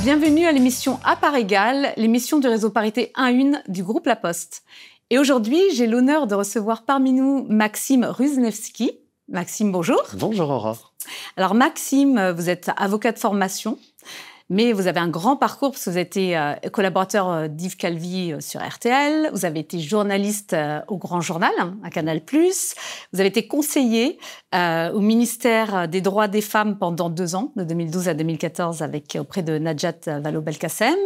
Bienvenue à l'émission À part égale, l'émission du réseau Parité 1-1 du groupe La Poste. Et aujourd'hui, j'ai l'honneur de recevoir parmi nous Maxime Rusnevski. Maxime, bonjour. Bonjour Aurore. Alors Maxime, vous êtes avocat de formation, mais vous avez un grand parcours parce que vous avez été collaborateur d'Yves Calvi sur RTL, vous avez été journaliste au Grand Journal, à Canal+, vous avez été conseiller au ministère des Droits des Femmes pendant 2 ans, de 2012 à 2014, auprès de Najat Vallaud-Belkacem.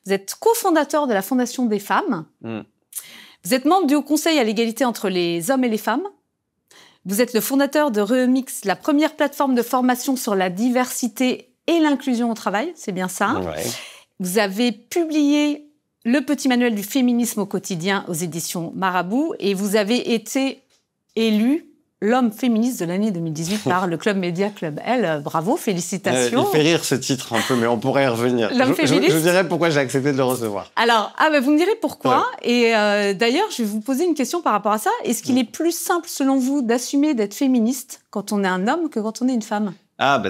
Vous êtes cofondateur de la Fondation des femmes. Vous êtes membre du Haut Conseil à l'égalité entre les hommes et les femmes. Vous êtes le fondateur de Remix, la première plateforme de formation sur la diversité et l'inclusion au travail, c'est bien ça. Ouais. Vous avez publié le petit manuel du féminisme au quotidien aux éditions Marabout et vous avez été élu l'homme féministe de l'année 2018 par le Club Média Club L. Bravo, félicitations. Il fait rire ce titre un peu, mais on pourrait y revenir. L'homme féministe. Je dirais pourquoi j'ai accepté de le recevoir. Alors, vous me direz pourquoi. Ouais. Et d'ailleurs, je vais vous poser une question par rapport à ça. Est-ce qu'il est plus simple, selon vous, d'assumer d'être féministe quand on est un homme que quand on est une femme ?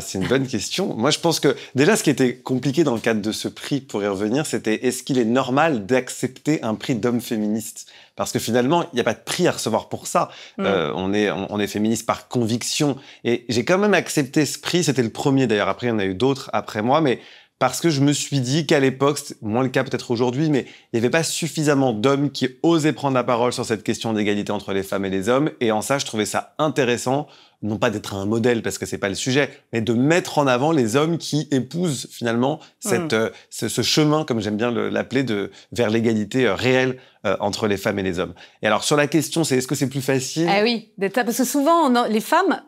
C'est une bonne question. Moi, je pense que déjà, ce qui était compliqué dans le cadre de ce prix, pour y revenir, c'était est-ce qu'il est normal d'accepter un prix d'homme féministe ? Parce que finalement, il n'y a pas de prix à recevoir pour ça. On est féministe par conviction. Et j'ai quand même accepté ce prix. C'était le premier d'ailleurs. Après, il y en a eu d'autres après moi, mais parce que je me suis dit qu'à l'époque, c'est moins le cas peut-être aujourd'hui, mais il n'y avait pas suffisamment d'hommes qui osaient prendre la parole sur cette question d'égalité entre les femmes et les hommes. Et en ça, je trouvais ça intéressant, non pas d'être un modèle parce que c'est pas le sujet, mais de mettre en avant les hommes qui épousent finalement ce chemin, comme j'aime bien l'appeler, vers l'égalité réelle entre les femmes et les hommes. Et alors sur la question, c'est est-ce que c'est plus facile ? Oui, parce que souvent les femmes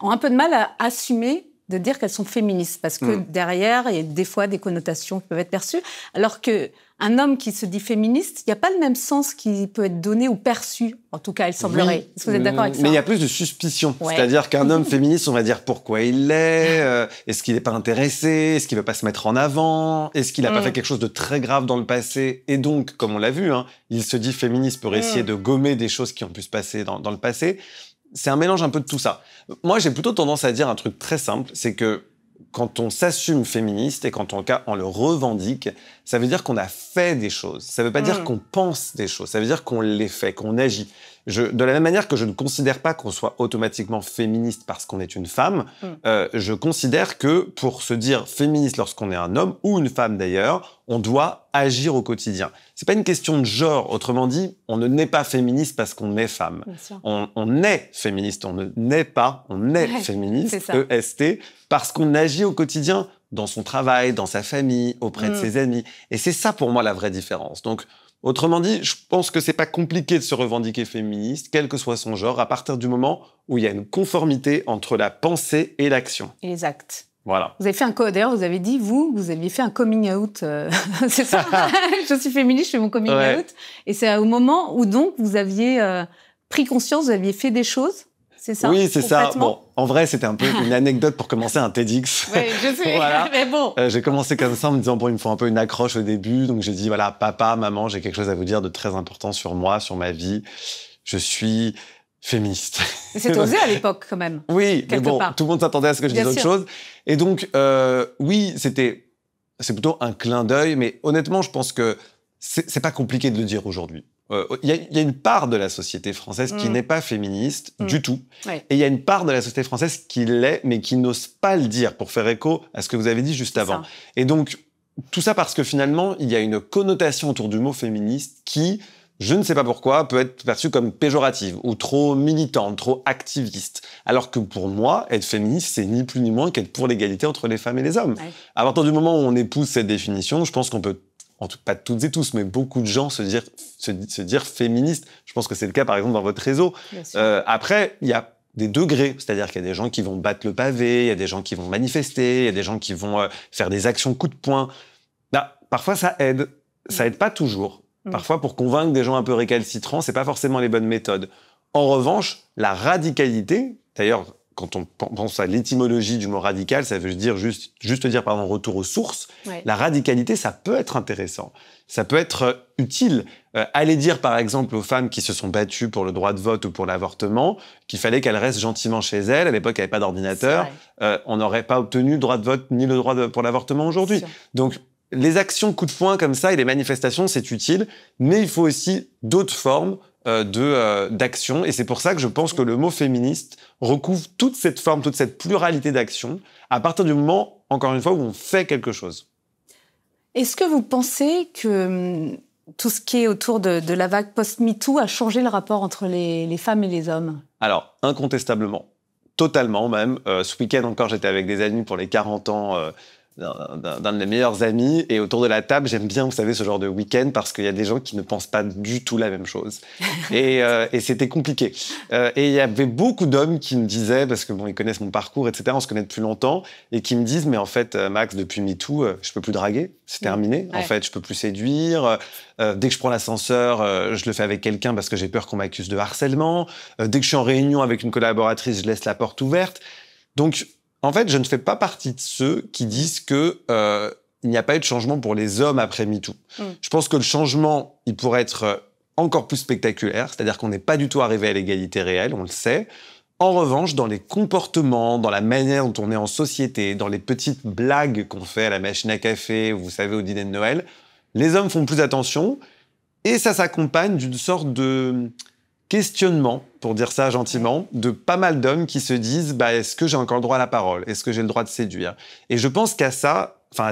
ont un peu de mal à assumer de dire qu'elles sont féministes, parce que derrière, il y a des fois des connotations qui peuvent être perçues, alors qu'un homme qui se dit féministe, il n'y a pas le même sens qui peut être donné ou perçu, en tout cas, il semblerait. Oui, Est-ce que vous êtes d'accord avec ça ? Mais il y a plus de suspicion, Ouais. C'est-à-dire qu'un homme féministe, on va dire pourquoi il l'est, est-ce qu'il n'est pas intéressé, est-ce qu'il ne veut pas se mettre en avant, est-ce qu'il n'a pas fait quelque chose de très grave dans le passé, et donc, comme on l'a vu, il se dit féministe pour essayer de gommer des choses qui ont pu se passer dans le passé. C'est un mélange un peu de tout ça. Moi, j'ai plutôt tendance à dire un truc très simple, c'est que quand on s'assume féministe et quand on le revendique, ça veut dire qu'on a fait des choses. Ça veut pas dire qu'on pense des choses. Ça veut dire qu'on les fait, qu'on agit. De la même manière que je ne considère pas qu'on soit automatiquement féministe parce qu'on est une femme, je considère que pour se dire féministe lorsqu'on est un homme ou une femme d'ailleurs, on doit agir au quotidien. C'est pas une question de genre. Autrement dit, on ne naît pas féministe parce qu'on est femme. On est féministe, on ne naît pas, on est féministe, EST, parce qu'on agit au quotidien dans son travail, dans sa famille, auprès de ses amis. Et c'est ça pour moi la vraie différence. Donc, autrement dit, je pense que c'est pas compliqué de se revendiquer féministe, quel que soit son genre, à partir du moment où il y a une conformité entre la pensée et l'action. Et les actes. Voilà. Vous avez fait d'ailleurs, vous avez dit, vous aviez fait un coming out, c'est ça. Je suis féministe, je fais mon coming out. Et c'est au moment où donc vous aviez pris conscience, vous aviez fait des choses, c'est ça ? Oui, c'est ça. Bon, en vrai, c'était un peu une anecdote pour commencer un TEDx. Oui, je sais, voilà. Mais bon. J'ai commencé comme ça en me disant, il me faut un peu une accroche au début. Donc j'ai dit, voilà, papa, maman, j'ai quelque chose à vous dire de très important sur moi, sur ma vie. Je suis féministe. C'est osé à l'époque, quand même. Oui, mais bon, part. tout le monde s'attendait à ce que je dise autre chose. Et donc, oui, c'est plutôt un clin d'œil, mais honnêtement, je pense que c'est pas compliqué de le dire aujourd'hui. Il y a une part de la société française qui n'est pas féministe du tout. Ouais. Et il y a une part de la société française qui l'est, mais qui n'ose pas le dire, pour faire écho à ce que vous avez dit juste avant. Ça. Et donc, tout ça parce que finalement, il y a une connotation autour du mot féministe qui, je ne sais pas pourquoi, peut être perçue comme péjorative ou trop militante, trop activiste. Alors que pour moi, être féministe, c'est ni plus ni moins qu'être pour l'égalité entre les femmes et les hommes. Ouais. À partir du moment où on épouse cette définition, je pense qu'on peut, en tout, pas toutes et tous, mais beaucoup de gens se dire féministes. Je pense que c'est le cas, par exemple, dans votre réseau. Après, il y a des degrés, c'est-à-dire qu'il y a des gens qui vont battre le pavé, il y a des gens qui vont manifester, il y a des gens qui vont faire des actions coup de poing. Parfois, ça aide. Ça aide pas toujours. Parfois, pour convaincre des gens un peu récalcitrants, c'est pas forcément les bonnes méthodes. En revanche, la radicalité, d'ailleurs, quand on pense à l'étymologie du mot radical, ça veut dire juste dire, pardon, retour aux sources. Ouais. La radicalité, ça peut être intéressant. Ça peut être utile. Aller dire, par exemple, aux femmes qui se sont battues pour le droit de vote ou pour l'avortement, qu'il fallait qu'elles restent gentiment chez elles. À l'époque, il n'y avait pas d'ordinateur. On n'aurait pas obtenu le droit de vote ni le droit pour l'avortement aujourd'hui. Donc, les actions coup de poing comme ça et les manifestations, c'est utile. Mais il faut aussi d'autres formes d'action. Et c'est pour ça que je pense que le mot féministe recouvre toute cette forme, toute cette pluralité d'actions, à partir du moment, encore une fois, où on fait quelque chose. Est-ce que vous pensez que tout ce qui est autour de la vague post-MeToo a changé le rapport entre les femmes et les hommes? Alors, incontestablement. Totalement, même. Ce week-end encore, j'étais avec des amis pour les 40 ans d'un de mes meilleurs amis. Et autour de la table, j'aime bien, vous savez, ce genre de week-end parce qu'il y a des gens qui ne pensent pas du tout la même chose. Et c'était compliqué. Et il y avait beaucoup d'hommes qui me disaient, parce que bon, ils connaissent mon parcours, etc., on se connaît depuis longtemps, et qui me disent, mais en fait, Max, depuis MeToo, je peux plus draguer, c'est terminé. En fait, je peux plus séduire. Dès que je prends l'ascenseur, je le fais avec quelqu'un parce que j'ai peur qu'on m'accuse de harcèlement. Dès que je suis en réunion avec une collaboratrice, je laisse la porte ouverte. Donc, en fait, je ne fais pas partie de ceux qui disent que il n'y a pas eu de changement pour les hommes après MeToo. Je pense que le changement, il pourrait être encore plus spectaculaire, c'est-à-dire qu'on n'est pas du tout arrivé à l'égalité réelle, on le sait. En revanche, dans les comportements, dans la manière dont on est en société, dans les petites blagues qu'on fait à la machine à café, vous savez, au dîner de Noël, les hommes font plus attention et ça s'accompagne d'une sorte de questionnement, pour dire ça gentiment, de pas mal d'hommes qui se disent est-ce que j'ai encore le droit à la parole? Est-ce que j'ai le droit de séduire? Et je pense qu'à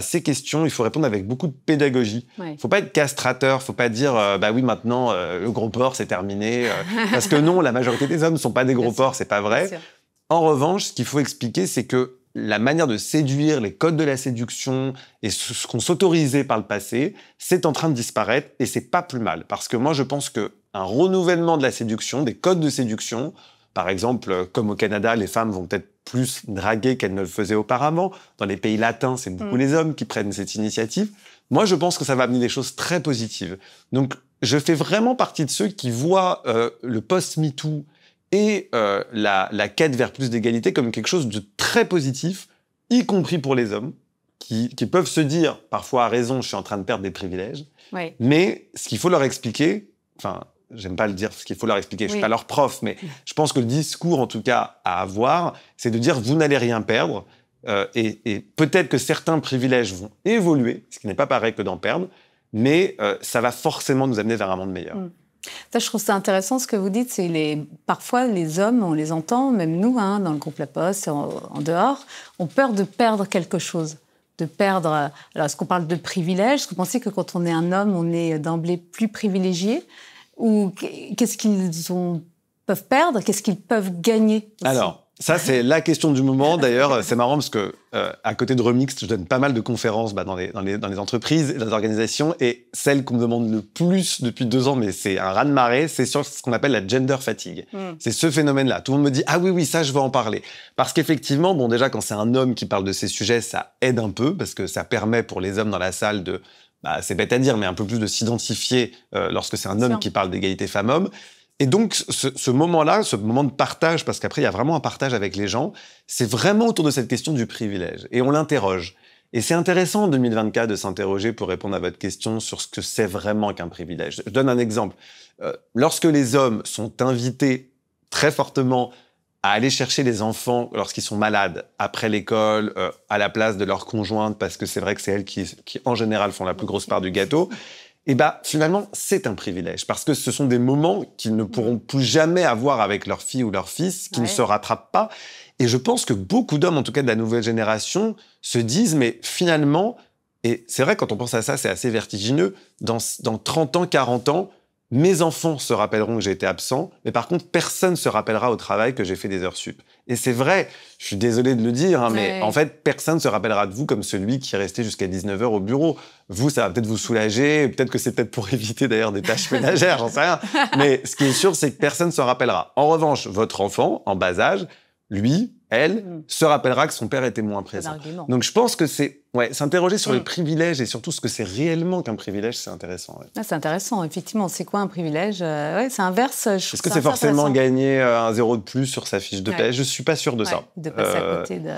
ces questions, il faut répondre avec beaucoup de pédagogie. Il faut pas être castrateur, faut pas dire oui, maintenant le gros porc c'est terminé parce que non, la majorité des hommes ne sont pas des gros porcs, c'est pas vrai. En revanche, ce qu'il faut expliquer, c'est que la manière de séduire, les codes de la séduction et ce qu'on s'autorisait par le passé, c'est en train de disparaître et c'est pas plus mal. Parce que moi, je pense qu'un renouvellement de la séduction, des codes de séduction, par exemple, comme au Canada, les femmes vont peut-être plus draguer qu'elles ne le faisaient auparavant. Dans les pays latins, c'est beaucoup les hommes qui prennent cette initiative. Moi, je pense que ça va amener des choses très positives. Donc, je fais vraiment partie de ceux qui voient le post-MeToo et la quête vers plus d'égalité comme quelque chose de très positif, y compris pour les hommes, qui peuvent se dire, parfois à raison, je suis en train de perdre des privilèges. Mais ce qu'il faut leur expliquer, j'aime pas le dire ce qu'il faut leur expliquer, je suis pas leur prof, mais je pense que le discours, en tout cas, à avoir, c'est de dire, vous n'allez rien perdre, et peut-être que certains privilèges vont évoluer, ce qui n'est pas pareil que d'en perdre, mais ça va forcément nous amener vers un monde meilleur. Ça, je trouve ça intéressant ce que vous dites. C'est parfois, les hommes, on les entend, même nous, dans le groupe La Poste, en dehors, ont peur de perdre quelque chose. De perdre... Alors, est-ce qu'on parle de privilèges? Est-ce que vous pensez que quand on est un homme, on est d'emblée plus privilégié? Ou qu'est-ce qu'ils peuvent perdre? Qu'est-ce qu'ils peuvent gagner aussi? Alors, ça, c'est la question du moment. D'ailleurs, c'est marrant parce que, à côté de Remix, je donne pas mal de conférences dans les entreprises et dans les organisations. Et celle qu'on me demande le plus depuis 2 ans, mais c'est un raz-de-marée, c'est sur ce qu'on appelle la gender fatigue. C'est ce phénomène-là. Tout le monde me dit « Ah oui, ça, je veux en parler ». Parce qu'effectivement, déjà, quand c'est un homme qui parle de ces sujets, ça aide un peu parce que ça permet pour les hommes dans la salle de... c'est bête à dire, mais un peu plus de s'identifier lorsque c'est un homme qui parle d'égalité femmes-hommes. Et donc, ce moment-là, ce moment de partage, parce qu'après, il y a vraiment un partage avec les gens, c'est vraiment autour de cette question du privilège. Et on l'interroge. Et c'est intéressant en 2024 de s'interroger pour répondre à votre question sur ce que c'est vraiment qu'un privilège. Je donne un exemple. Lorsque les hommes sont invités très fortement à aller chercher les enfants lorsqu'ils sont malades après l'école, à la place de leur conjointe, parce que c'est vrai que c'est elles qui, en général, font la plus grosse part du gâteau, et finalement, c'est un privilège. Parce que ce sont des moments qu'ils ne pourront plus jamais avoir avec leur fille ou leur fils, qui ne se rattrapent pas. Et je pense que beaucoup d'hommes, en tout cas de la nouvelle génération, se disent, mais finalement, et c'est vrai, quand on pense à ça, c'est assez vertigineux, dans 30 ans, 40 ans, mes enfants se rappelleront que j'ai été absent, mais par contre, personne ne se rappellera au travail que j'ai fait des heures sup. Et c'est vrai, je suis désolé de le dire, mais en fait, personne ne se rappellera de vous comme celui qui est resté jusqu'à 19h au bureau. Vous, ça va peut-être vous soulager, peut-être que c'est peut-être pour éviter d'ailleurs des tâches ménagères, j'en sais rien. Mais ce qui est sûr, c'est que personne ne se rappellera. En revanche, votre enfant, en bas âge, lui, elle, se rappellera que son père était moins présent. Donc je pense que s'interroger sur le privilège et surtout ce que c'est réellement qu'un privilège, c'est intéressant. Ouais. Ah, c'est intéressant, effectivement. C'est quoi un privilège? C'est inverse. Est-ce que c'est forcément gagner un 0 de plus sur sa fiche de paie? Je ne suis pas sûr de ça. De passer à côté de...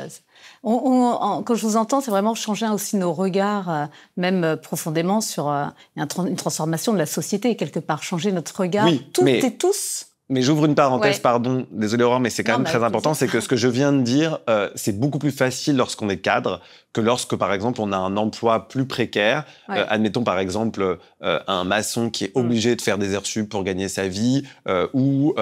quand je vous entends, c'est vraiment changer aussi nos regards, même profondément sur une transformation de la société, quelque part. Changer notre regard, toutes et tous. Mais j'ouvre une parenthèse, pardon, désolé Aurore, mais c'est quand même très important, c'est que ce que je viens de dire, c'est beaucoup plus facile lorsqu'on est cadre que lorsque, par exemple, on a un emploi plus précaire. Admettons, par exemple, un maçon qui est obligé de faire des heures sup pour gagner sa vie, ou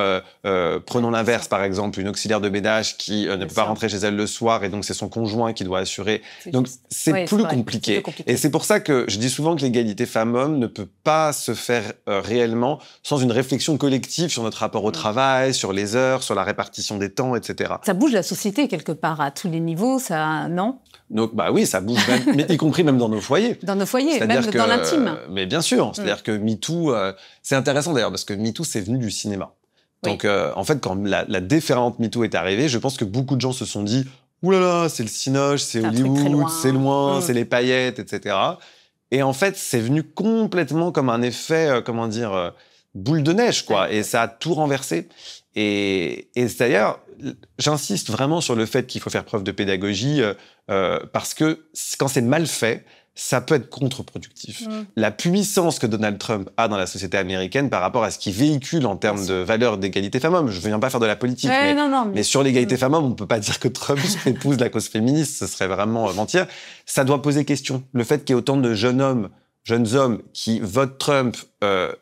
prenons l'inverse, par exemple, une auxiliaire de ménage qui ne peut pas rentrer chez elle le soir, et donc c'est son conjoint qui doit assurer. Donc c'est plus compliqué. Et c'est pour ça que je dis souvent que l'égalité femmes-hommes ne peut pas se faire réellement sans une réflexion collective sur notre rapport au travail, sur les heures, sur la répartition des temps, etc. Ça bouge la société quelque part à tous les niveaux, ça, non? Donc, oui, ça bouge, même, mais y compris même dans nos foyers. Dans nos foyers, même dans l'intime. Mais bien sûr, c'est-à-dire que MeToo, c'est intéressant d'ailleurs, parce que MeToo, c'est venu du cinéma. Donc, en fait, quand la déferlante MeToo est arrivée, je pense que beaucoup de gens se sont dit « Ouh là là, c'est le cinoche, c'est Hollywood, c'est loin, c'est les paillettes, etc. » Et en fait, c'est venu complètement comme un effet, boule de neige, quoi. Et ça a tout renversé. Et d'ailleurs, j'insiste vraiment sur le fait qu'il faut faire preuve de pédagogie parce que quand c'est mal fait, ça peut être contre-productif. La puissance que Donald Trump a dans la société américaine par rapport à ce qu'il véhicule en termes de valeurs d'égalité femmes-hommes, je ne viens pas faire de la politique, mais sur l'égalité femmes-hommes, on ne peut pas dire que Trump épouse la cause féministe, ce serait vraiment mentir. Ça doit poser question. Le fait qu'il y ait autant de jeunes hommes qui votent Trump,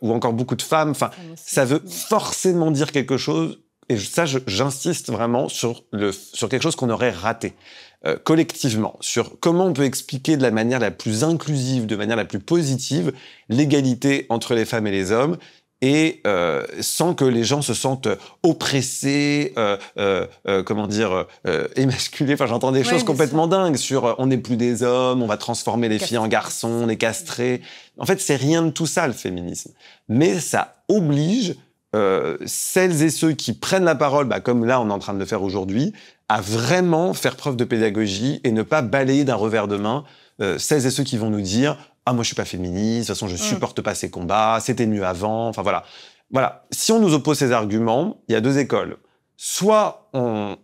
ou encore beaucoup de femmes, ça veut forcément dire quelque chose. Et ça, j'insiste vraiment sur quelque chose qu'on aurait raté collectivement, sur comment on peut expliquer de la manière la plus inclusive, de manière la plus positive, l'égalité entre les femmes et les hommes, et sans que les gens se sentent oppressés, émasculés. Enfin, j'entends des choses complètement dingues sur on n'est plus des hommes, on va transformer les filles en garçons, on est castrés. En fait, c'est rien de tout ça, le féminisme. Mais ça oblige celles et ceux qui prennent la parole, comme là on est en train de le faire aujourd'hui, à vraiment faire preuve de pédagogie et ne pas balayer d'un revers de main celles et ceux qui vont nous dire « Ah, moi je suis pas féministe, de toute façon je supporte pas ces combats, c'était mieux avant », enfin voilà. Voilà. Si on nous oppose ces arguments, il y a deux écoles. Soit on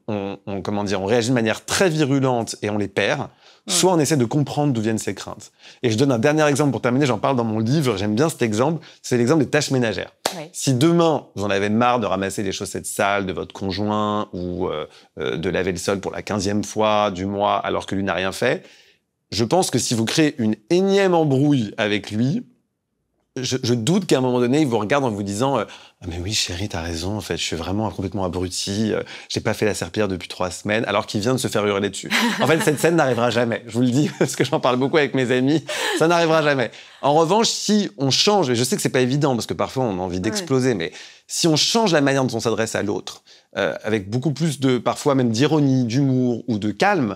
réagit de manière très virulente et on les perd, soit on essaie de comprendre d'où viennent ces craintes. Et je donne un dernier exemple pour terminer, j'en parle dans mon livre, j'aime bien cet exemple, c'est l'exemple des tâches ménagères. Si demain, vous en avez marre de ramasser les chaussettes sales de votre conjoint ou de laver le sol pour la 15e fois du mois alors que lui n'a rien fait, je pense que si vous créez une énième embrouille avec lui, je doute qu'à un moment donné, il vous regarde en vous disant « Ah mais oui, chérie, t'as raison, en fait, je suis vraiment complètement abruti, j'ai pas fait la serpillière depuis 3 semaines, alors qu'il vient de se faire hurler dessus. » En fait, cette scène n'arrivera jamais. Je vous le dis, parce que j'en parle beaucoup avec mes amis, ça n'arrivera jamais. En revanche, si on change, et je sais que c'est pas évident, parce que parfois on a envie d'exploser, mais si on change la manière dont on s'adresse à l'autre, avec beaucoup plus parfois même d'ironie, d'humour ou de calme,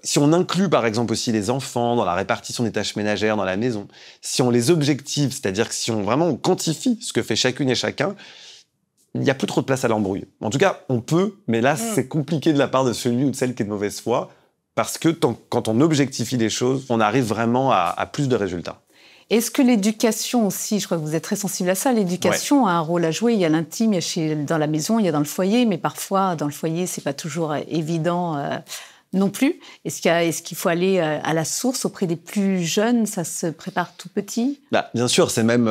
si on inclut par exemple aussi les enfants dans la répartition des tâches ménagères dans la maison, si on les objective, c'est-à-dire que si on quantifie ce que fait chacune et chacun, il n'y a plus trop de place à l'embrouille. En tout cas, on peut, mais là, c'est compliqué de la part de celui ou de celle qui est de mauvaise foi, parce que quand on objectifie les choses, on arrive vraiment à plus de résultats. Est-ce que l'éducation aussi, je crois que vous êtes très sensible à ça, l'éducation a un rôle à jouer. Il y a l'intime, il y a dans la maison, il y a dans le foyer, mais parfois, dans le foyer, c'est pas toujours évident non plus. Est-ce qu'il faut aller à la source auprès des plus jeunes? Ça se prépare tout petit? Bien sûr, c'est même...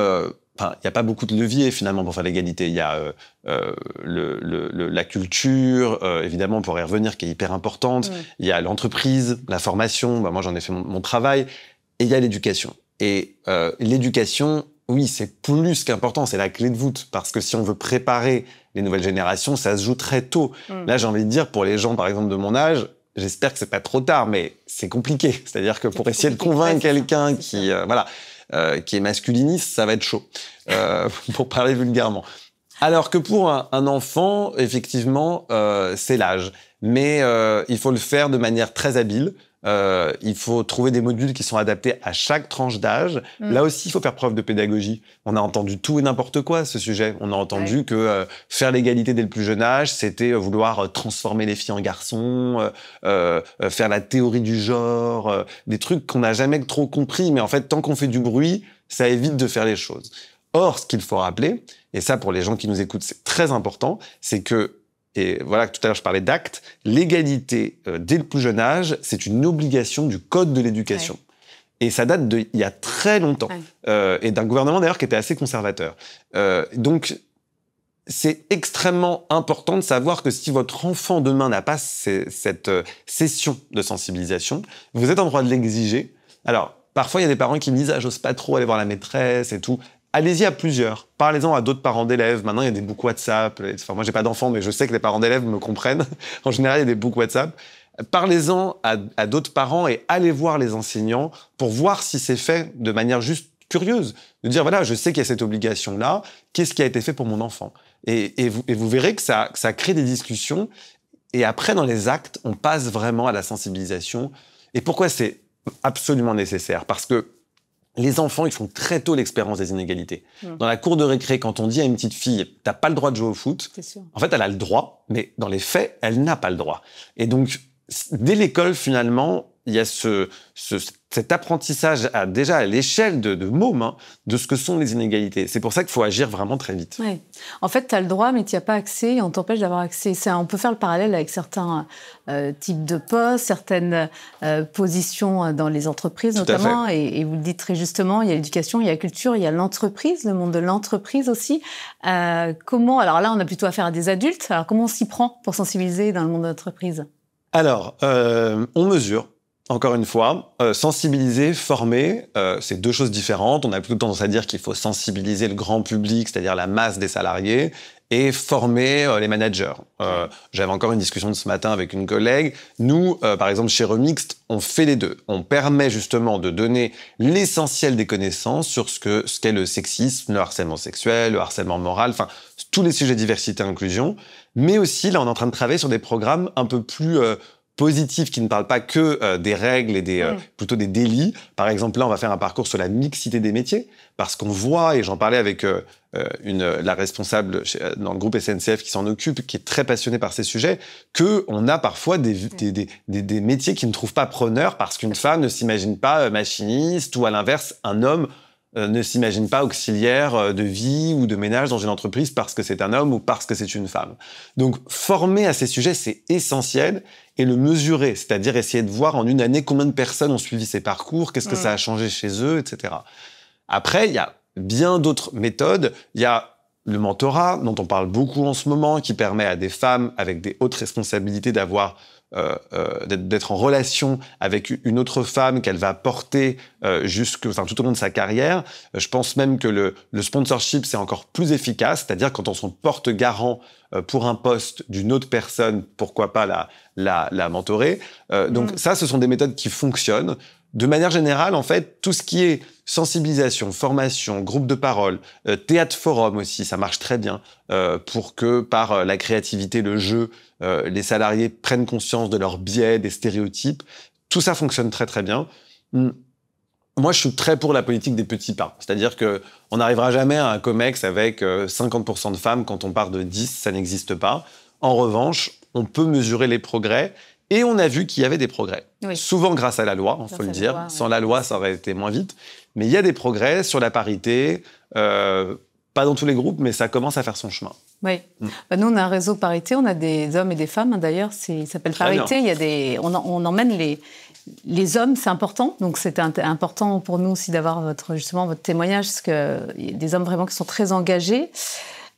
il n'y a pas beaucoup de leviers, finalement, pour faire l'égalité. Il y a la culture, évidemment, pour y revenir, qui est hyper importante. Il y a l'entreprise, la formation. Moi, j'en ai fait mon travail. Et il y a l'éducation. Et l'éducation, oui, c'est plus qu'important. C'est la clé de voûte. Parce que si on veut préparer les nouvelles générations, ça se joue très tôt. Là, j'ai envie de dire, pour les gens, par exemple, de mon âge, j'espère que c'est pas trop tard, mais c'est compliqué. C'est-à-dire que pour essayer de convaincre quelqu'un qui est masculiniste, ça va être chaud, pour parler vulgairement. Alors que pour un enfant, effectivement, c'est l'âge. Mais il faut le faire de manière très habile. Il faut trouver des modules qui sont adaptés à chaque tranche d'âge. Là aussi, il faut faire preuve de pédagogie. On a entendu tout et n'importe quoi à ce sujet. On a entendu que faire l'égalité dès le plus jeune âge, c'était vouloir transformer les filles en garçons, faire la théorie du genre, des trucs qu'on n'a jamais trop compris. Mais en fait, tant qu'on fait du bruit, ça évite de faire les choses. Or, ce qu'il faut rappeler, et ça pour les gens qui nous écoutent, c'est très important, c'est que, et voilà, tout à l'heure je parlais d'actes, l'égalité dès le plus jeune âge, c'est une obligation du Code de l'éducation. Ouais. Et ça date d'il y a très longtemps, et d'un gouvernement d'ailleurs qui était assez conservateur. Donc, c'est extrêmement important de savoir que si votre enfant demain n'a pas cette session de sensibilisation, vous êtes en droit de l'exiger. Alors, parfois il y a des parents qui me disent « Ah, j'ose pas trop aller voir la maîtresse et tout ». Allez-y à plusieurs. Parlez-en à d'autres parents d'élèves. Maintenant, il y a des books WhatsApp. Enfin, moi, j'ai pas d'enfants, mais je sais que les parents d'élèves me comprennent. En général, il y a des books WhatsApp. Parlez-en à d'autres parents et allez voir les enseignants pour voir si c'est fait de manière juste curieuse. De dire, voilà, je sais qu'il y a cette obligation-là. Qu'est-ce qui a été fait pour mon enfant ? Et vous verrez que ça crée des discussions. Et après, dans les actes, on passe vraiment à la sensibilisation. Et pourquoi c'est absolument nécessaire ? Parce que les enfants, ils font très tôt l'expérience des inégalités. Dans la cour de récré, quand on dit à une petite fille « t'as pas le droit de jouer au foot », en fait, elle a le droit, mais dans les faits, elle n'a pas le droit. Et donc, dès l'école, finalement, il y a cet apprentissage déjà à l'échelle de mômes, de ce que sont les inégalités. C'est pour ça qu'il faut agir vraiment très vite. Ouais. En fait, tu as le droit, mais tu n'y as pas accès et on t'empêche d'avoir accès. On peut faire le parallèle avec certains types de postes, certaines positions dans les entreprises notamment. Et vous le dites très justement, il y a l'éducation, il y a la culture, il y a l'entreprise, le monde de l'entreprise aussi. Alors là, on a plutôt affaire à des adultes. Alors comment on s'y prend pour sensibiliser dans le monde de l'entreprise ? Alors, on mesure. Encore une fois, sensibiliser, former, c'est deux choses différentes. On a plutôt tendance à dire qu'il faut sensibiliser le grand public, c'est-à-dire la masse des salariés, et former les managers. J'avais encore une discussion de ce matin avec une collègue. Nous, par exemple, chez Remixed, on fait les deux. On permet justement de donner l'essentiel des connaissances sur ce qu'est le sexisme, le harcèlement sexuel, le harcèlement moral, enfin, tous les sujets diversité et inclusion. Mais aussi, là, on est en train de travailler sur des programmes un peu plus positifs qui ne parlent pas que des règles et plutôt des délits. Par exemple, là, on va faire un parcours sur la mixité des métiers parce qu'on voit, et j'en parlais avec la responsable dans le groupe SNCF qui s'en occupe, qui est très passionnée par ces sujets, qu'on a parfois des métiers qui ne trouvent pas preneurs parce qu'une femme ne s'imagine pas machiniste ou à l'inverse, un homme ne s'imagine pas auxiliaire de vie ou de ménage dans une entreprise parce que c'est un homme ou parce que c'est une femme. Donc, former à ces sujets, c'est essentiel, et le mesurer, c'est-à-dire essayer de voir en une année combien de personnes ont suivi ces parcours, qu'est-ce que ça a changé chez eux, etc. Après, il y a bien d'autres méthodes. Il y a le mentorat, dont on parle beaucoup en ce moment, qui permet à des femmes avec des hautes responsabilités d'être en relation avec une autre femme qu'elle va porter tout au long de sa carrière. Je pense même que le sponsorship, c'est encore plus efficace, c'est-à-dire quand on se porte garant pour un poste d'une autre personne, pourquoi pas la mentorer. Donc ça, ce sont des méthodes qui fonctionnent. De manière générale, en fait, tout ce qui est sensibilisation, formation, groupe de parole, théâtre forum aussi, ça marche très bien pour que par la créativité, le jeu, les salariés prennent conscience de leurs biais, des stéréotypes. Tout ça fonctionne très très bien. Moi, je suis très pour la politique des petits pas. C'est-à-dire qu'on n'arrivera jamais à un COMEX avec 50% de femmes quand on part de 10, ça n'existe pas. En revanche, on peut mesurer les progrès. Et on a vu qu'il y avait des progrès. Oui. Souvent grâce à la loi, il faut le dire. Sans la loi, ça aurait été moins vite. Mais il y a des progrès sur la parité, pas dans tous les groupes, mais ça commence à faire son chemin. Oui. Nous, on a un réseau parité, on a des hommes et des femmes. D'ailleurs, ça s'appelle Parité. On emmène les hommes, c'est important. Donc, c'est important pour nous aussi d'avoir justement votre témoignage, parce qu'il y a des hommes vraiment qui sont très engagés.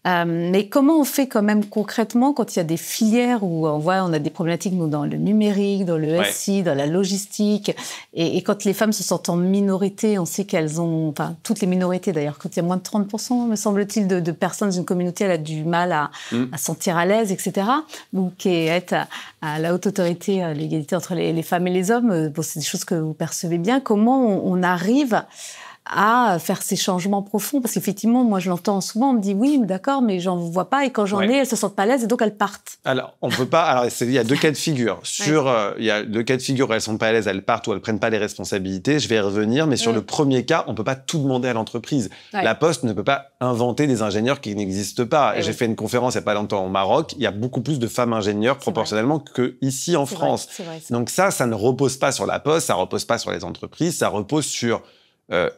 Mais comment on fait quand même concrètement quand il y a des filières où on a des problématiques nous, dans le numérique, dans le SI, dans la logistique, et quand les femmes se sentent en minorité, on sait qu'elles ont, enfin toutes les minorités d'ailleurs, quand il y a moins de 30%, me semble-t-il, de personnes d'une communauté, elle a du mal à se sentir à l'aise, etc. Donc être à la haute autorité, l'égalité entre les femmes et les hommes, c'est des choses que vous percevez bien. Comment on arrive à faire ces changements profonds? Parce qu'effectivement, moi, je l'entends souvent, on me dit oui, d'accord, mais j'en vois pas, et quand j'en ai, elles se sentent pas à l'aise, et donc elles partent. Alors, on peut pas. Alors, il y a deux cas de figure. Il y a deux cas de figure où elles sont pas à l'aise, elles partent ou elles prennent pas les responsabilités. Je vais y revenir, mais sur le premier cas, on peut pas tout demander à l'entreprise. La Poste ne peut pas inventer des ingénieurs qui n'existent pas. J'ai fait une conférence il y a pas longtemps au Maroc. Il y a beaucoup plus de femmes ingénieurs proportionnellement que ici en France. Vrai. Donc ça ne repose pas sur la Poste, ça repose pas sur les entreprises, ça repose sur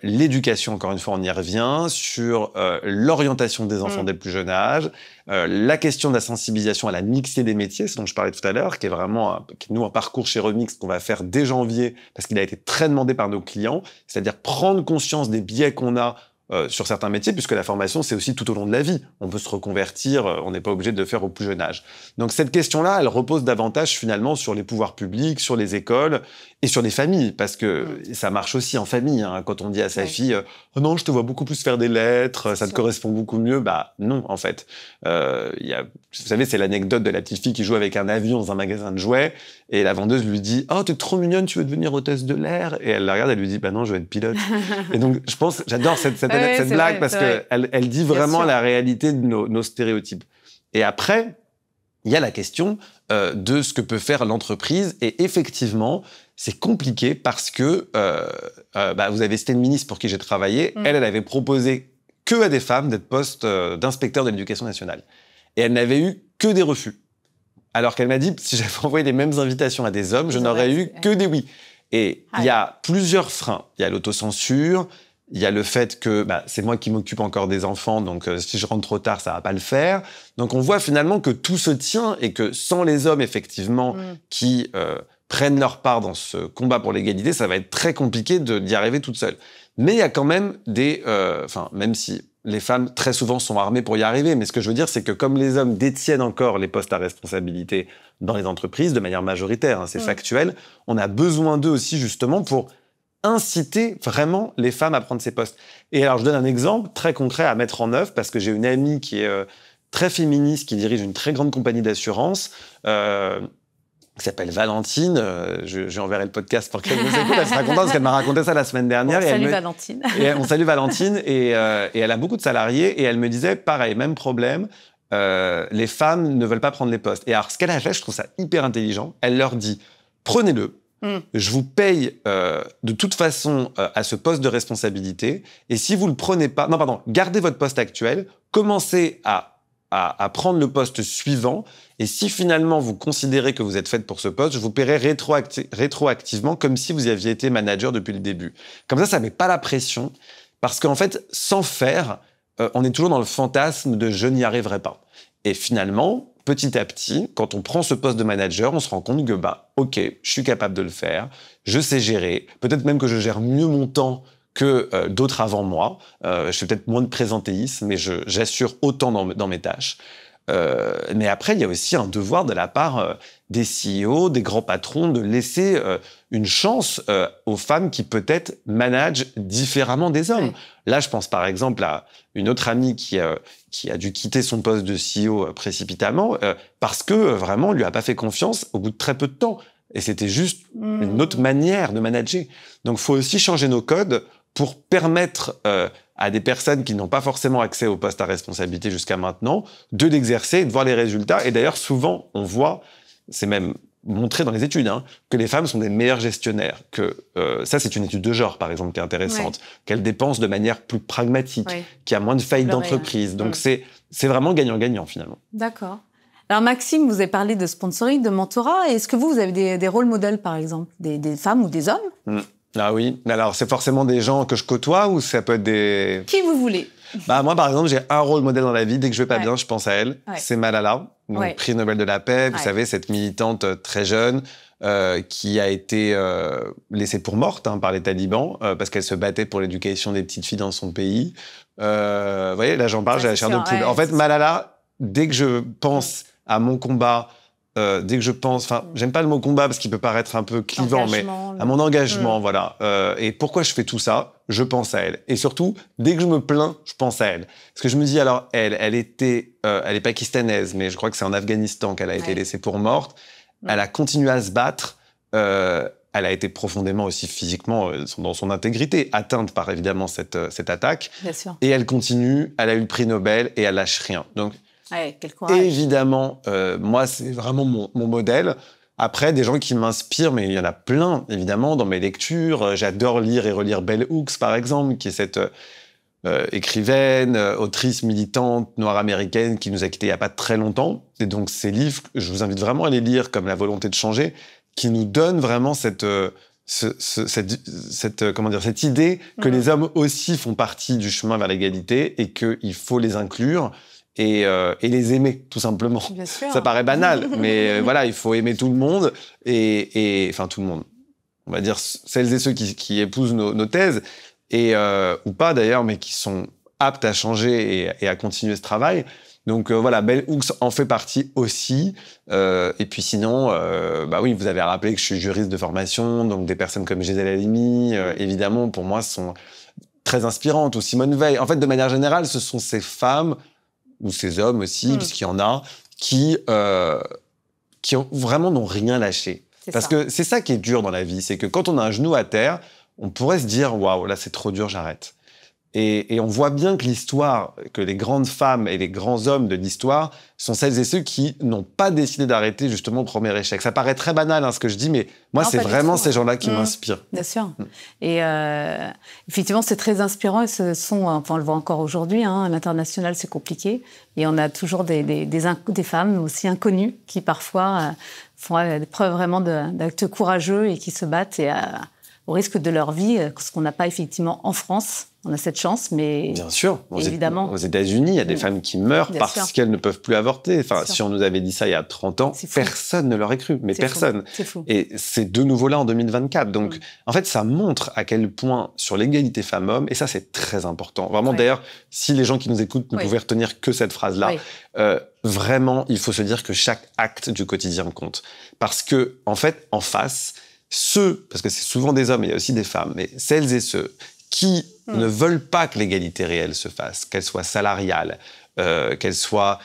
l'éducation, encore une fois, on y revient, sur l'orientation des enfants dès le plus jeune âge, la question de la sensibilisation à la mixité des métiers, ce dont je parlais tout à l'heure, qui est vraiment nous un parcours chez Remix qu'on va faire dès janvier, parce qu'il a été très demandé par nos clients, c'est-à-dire prendre conscience des biais qu'on a sur certains métiers, puisque la formation, c'est aussi tout au long de la vie. On peut se reconvertir, on n'est pas obligé de le faire au plus jeune âge. Donc cette question-là, elle repose davantage finalement sur les pouvoirs publics, sur les écoles et sur les familles, parce que ça marche aussi en famille. Hein, quand on dit à sa fille « Oh non, je te vois beaucoup plus faire des lettres, ça te correspond beaucoup mieux », bah non, en fait. Vous savez, c'est l'anecdote de la petite fille qui joue avec un avion dans un magasin de jouets, et la vendeuse lui dit « Oh, t'es trop mignonne, tu veux devenir hôtesse de l'air ?» Et elle la regarde, elle lui dit « Bah non, je veux être pilote. » Et donc, je pense, j'adore cette blague, parce qu'elle dit vraiment la réalité de nos stéréotypes. Et après, il y a la question de ce que peut faire l'entreprise. Et effectivement, c'est compliqué parce que vous avez Stéphane Ministre pour qui j'ai travaillé. Elle avait proposé que à des femmes d'être poste d'inspecteur de l'éducation nationale. Et elle n'avait eu que des refus. Alors qu'elle m'a dit, si j'avais envoyé les mêmes invitations à des hommes, je n'aurais eu que des oui. Et il y a plusieurs freins. Il y a l'autocensure, il y a le fait que c'est moi qui m'occupe encore des enfants, donc si je rentre trop tard, ça va pas le faire. Donc on voit finalement que tout se tient et que sans les hommes, effectivement, qui prennent leur part dans ce combat pour l'égalité, ça va être très compliqué d'y arriver toute seule. Mais il y a quand même même si les femmes, très souvent, sont armées pour y arriver, mais ce que je veux dire, c'est que comme les hommes détiennent encore les postes à responsabilité dans les entreprises, de manière majoritaire, hein, c'est factuel, on a besoin d'eux aussi, justement, pour inciter vraiment les femmes à prendre ces postes. Et alors, je donne un exemple très concret à mettre en œuvre, parce que j'ai une amie qui est très féministe, qui dirige une très grande compagnie d'assurance, qui s'appelle Valentine. Je lui enverrai le podcast pour qu'elle nous écoute. Elle sera contente parce qu'elle m'a raconté ça la semaine dernière. Valentine. On salue Valentine. Et elle a beaucoup de salariés. Et elle me disait, pareil, même problème, les femmes ne veulent pas prendre les postes. Et alors, ce qu'elle a fait, je trouve ça hyper intelligent. Elle leur dit, prenez-le. Je vous paye de toute façon à ce poste de responsabilité. Et si vous le prenez pas... Non, pardon. Gardez votre poste actuel. Commencez à prendre le poste suivant. Et si finalement vous considérez que vous êtes faite pour ce poste, je vous paierai rétroactivement comme si vous y aviez été manager depuis le début. Comme ça met pas la pression. Parce qu'en fait, sans faire, on est toujours dans le fantasme de « je n'y arriverai pas ». Et finalement, petit à petit, quand on prend ce poste de manager, on se rend compte que ok, je suis capable de le faire, je sais gérer, peut-être même que je gère mieux mon temps que d'autres avant moi. Je fais peut-être moins de présentéisme, mais j'assure autant dans mes tâches. Mais après, il y a aussi un devoir de la part des CEO, des grands patrons, de laisser une chance aux femmes qui peut-être managent différemment des hommes. Oui. Là, je pense par exemple à une autre amie qui a dû quitter son poste de CEO précipitamment parce que vraiment, on lui a pas fait confiance au bout de très peu de temps. Et c'était juste une autre manière de manager. Donc, il faut aussi changer nos codes pour permettre à des personnes qui n'ont pas forcément accès au poste à responsabilité jusqu'à maintenant, de l'exercer et de voir les résultats. Et d'ailleurs, souvent, on voit, c'est même montré dans les études, que les femmes sont des meilleures gestionnaires. Ça, c'est une étude de genre, par exemple, qui est intéressante, qu'elles dépensent de manière plus pragmatique, qu'il y a moins de failles d'entreprise. Donc, c'est vraiment gagnant-gagnant, finalement. D'accord. Alors, Maxime, vous avez parlé de sponsoring, de mentorat. Est-ce que vous avez des rôles modèles, par exemple, des femmes ou des hommes Ah oui, alors c'est forcément des gens que je côtoie ou ça peut être des... Qui vous voulez. Moi, par exemple, j'ai un rôle modèle dans la vie. Dès que je vais pas bien, je pense à elle. C'est Malala, donc prix Nobel de la paix. Vous savez, cette militante très jeune qui a été laissée pour morte par les talibans parce qu'elle se battait pour l'éducation des petites filles dans son pays. Vous voyez, là j'en parle, j'ai la chair de poule. En fait, Malala, dès que je pense à mon combat, dès que je pense, j'aime pas le mot combat parce qu'il peut paraître un peu clivant, mais à mon engagement, voilà. Et pourquoi je fais tout ça? Je pense à elle. Et surtout, dès que je me plains, je pense à elle. Parce que je me dis, alors, elle est pakistanaise, mais je crois que c'est en Afghanistan qu'elle a été laissée pour morte. Elle a continué à se battre. elle a été profondément aussi physiquement, dans son intégrité, atteinte par évidemment cette attaque. Bien sûr. Et elle continue, elle a eu le prix Nobel et elle lâche rien. Donc, ouais, quel courage. Évidemment, moi, c'est vraiment mon modèle. Après, des gens qui m'inspirent, mais il y en a plein, évidemment, dans mes lectures. J'adore lire et relire Bell Hooks, par exemple, qui est cette écrivaine, autrice militante noire américaine qui nous a quittés il n'y a pas très longtemps. Et donc, ces livres, je vous invite vraiment à les lire, comme La volonté de changer, qui nous donnent vraiment cette idée que les hommes aussi font partie du chemin vers l'égalité et qu'il faut les inclure et les aimer, tout simplement. Bien sûr. Ça paraît banal, mais voilà, il faut aimer tout le monde enfin tout le monde. On va dire celles et ceux qui épousent nos thèses, ou pas d'ailleurs, mais qui sont aptes à changer et à continuer ce travail. Donc voilà, Bell Hooks en fait partie aussi. Et puis sinon, oui, vous avez rappelé que je suis juriste de formation, donc des personnes comme Gisèle Halimi, évidemment, pour moi, sont très inspirantes. Ou Simone Veil. En fait, de manière générale, ce sont ces femmes, ou ces hommes aussi, puisqu'il y en a, qui vraiment n'ont rien lâché. Parce que c'est ça qui est dur dans la vie, c'est que quand on a un genou à terre, on pourrait se dire « Waouh, là, c'est trop dur, j'arrête ». Et on voit bien que l'histoire, que les grandes femmes et les grands hommes de l'histoire sont celles et ceux qui n'ont pas décidé d'arrêter justement au premier échec. Ça paraît très banal, ce que je dis, mais moi, c'est vraiment ces gens-là qui m'inspirent. Bien sûr. Et effectivement, c'est très inspirant. Et on le voit encore aujourd'hui, à l'international, c'est compliqué. Et on a toujours des femmes aussi inconnues qui parfois font preuve vraiment d'actes courageux et qui se battent au risque de leur vie, ce qu'on n'a pas effectivement en France. On a cette chance, mais bien sûr. Évidemment. Aux États-Unis, il y a des femmes qui meurent parce qu'elles ne peuvent plus avorter. Enfin, si on nous avait dit ça il y a 30 ans, personne ne l'aurait cru. Mais personne. C'est fou. Et c'est de nouveau là en 2024. Donc, en fait, ça montre à quel point sur l'égalité femmes-hommes, et ça, c'est très important. Vraiment, d'ailleurs, si les gens qui nous écoutent ne pouvaient retenir que cette phrase-là, vraiment, il faut se dire que chaque acte du quotidien compte. Parce que, en fait, en face, parce que c'est souvent des hommes, mais il y a aussi des femmes, mais celles et ceux qui ne veulent pas que l'égalité réelle se fasse, qu'elle soit salariale, qu'elle soit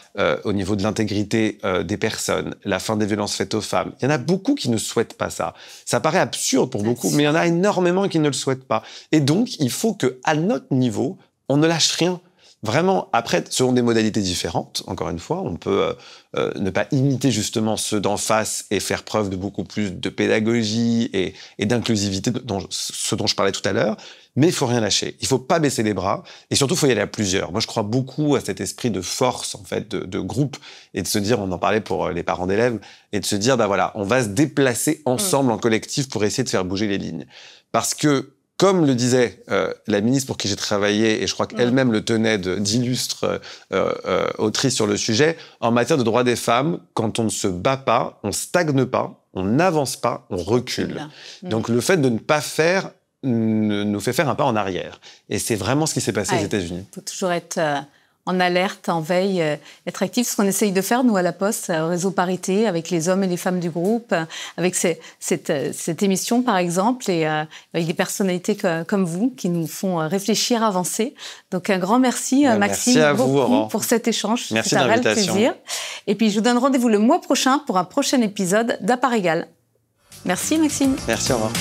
au niveau de l'intégrité des personnes, la fin des violences faites aux femmes. Il y en a beaucoup qui ne souhaitent pas ça. Ça paraît absurde pour beaucoup, mais il y en a énormément qui ne le souhaitent pas. Et donc, il faut qu'à notre niveau, on ne lâche rien. Vraiment, après, selon des modalités différentes, encore une fois, on peut ne pas imiter justement ceux d'en face et faire preuve de beaucoup plus de pédagogie et d'inclusivité, ce dont je parlais tout à l'heure, mais il faut rien lâcher. Il faut pas baisser les bras et surtout, il faut y aller à plusieurs. Moi, je crois beaucoup à cet esprit de force, en fait, de groupe et de se dire, on en parlait pour les parents d'élèves, et de se dire, voilà, on va se déplacer ensemble en collectif pour essayer de faire bouger les lignes. Parce que, comme le disait la ministre pour qui j'ai travaillé, et je crois qu'elle-même le tenait d'illustre autrice sur le sujet, en matière de droits des femmes, quand on ne se bat pas, on stagne pas, on n'avance pas, on recule. Donc le fait de ne pas faire nous fait faire un pas en arrière. Et c'est vraiment ce qui s'est passé aux États-Unis. Il faut toujours être en alerte, en veille, être actif. Ce qu'on essaye de faire, nous, à La Poste, au réseau Parité, avec les hommes et les femmes du groupe, avec cette émission, par exemple, et avec des personnalités comme vous, qui nous font réfléchir, avancer. Donc, un grand merci, Maxime, merci à vous, Aurore, pour cet échange. Merci de l'invitation. C'est un réel plaisir. Et puis, je vous donne rendez-vous le mois prochain pour un prochain épisode d'À part égale. Merci, Maxime. Merci, Aurore.